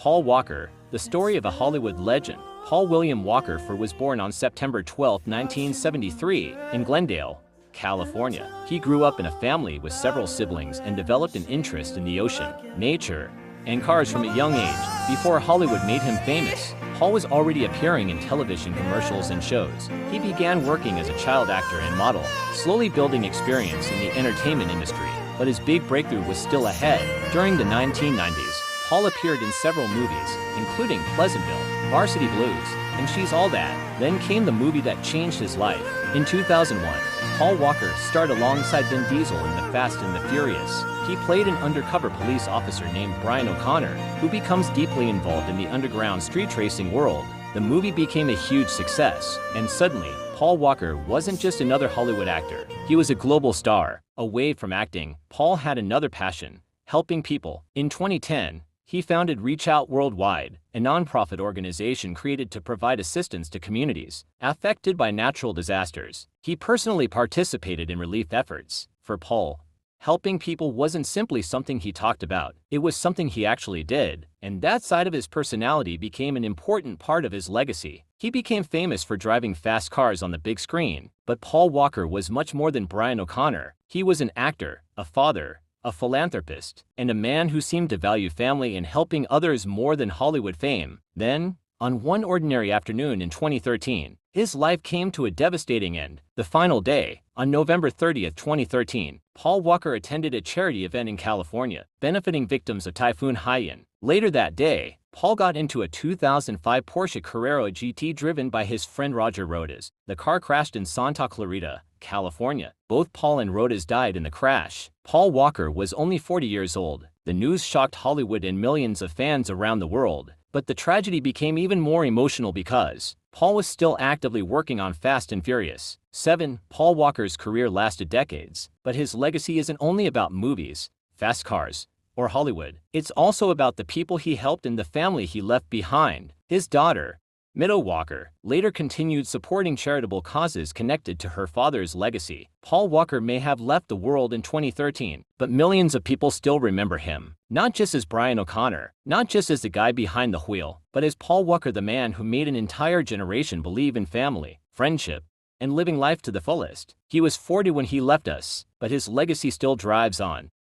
Paul Walker, the story of a Hollywood legend. Paul William Walker was born on September 12, 1973, in Glendale, California. He grew up in a family with several siblings and developed an interest in the ocean, nature, and cars from a young age. Before Hollywood made him famous, Paul was already appearing in television commercials and shows. He began working as a child actor and model, slowly building experience in the entertainment industry. But his big breakthrough was still ahead. During the 1990s, Paul appeared in several movies, including Pleasantville, Varsity Blues, and She's All That. Then came the movie that changed his life. In 2001, Paul Walker starred alongside Vin Diesel in The Fast and the Furious. He played an undercover police officer named Brian O'Connor, who becomes deeply involved in the underground street racing world. The movie became a huge success, and suddenly, Paul Walker wasn't just another Hollywood actor. He was a global star. Away from acting, Paul had another passion: helping people. In 2010, he founded Reach Out Worldwide, a nonprofit organization created to provide assistance to communities affected by natural disasters. He personally participated in relief efforts. For Paul, helping people wasn't simply something he talked about, it was something he actually did, and that side of his personality became an important part of his legacy. He became famous for driving fast cars on the big screen, but Paul Walker was much more than Brian O'Connor. He was an actor, a father, a philanthropist, and a man who seemed to value family and helping others more than Hollywood fame. Then, on one ordinary afternoon in 2013, his life came to a devastating end. The final day, on November 30, 2013, Paul Walker attended a charity event in California, benefiting victims of Typhoon Haiyan. Later that day, Paul got into a 2005 Porsche Carrera GT driven by his friend Roger Rodas. The car crashed in Santa Clarita, California. Both Paul and Rodas died in the crash. Paul Walker was only 40 years old. The news shocked Hollywood and millions of fans around the world. But the tragedy became even more emotional because Paul was still actively working on Fast and Furious 7. Paul Walker's career lasted decades, but his legacy isn't only about movies, fast cars, or Hollywood. It's also about the people he helped and the family he left behind. His daughter, Meadow Walker, later continued supporting charitable causes connected to her father's legacy. Paul Walker may have left the world in 2013, but millions of people still remember him. Not just as Brian O'Connor, not just as the guy behind the wheel, but as Paul Walker, the man who made an entire generation believe in family, friendship, and living life to the fullest. He was 40 when he left us, but his legacy still drives on.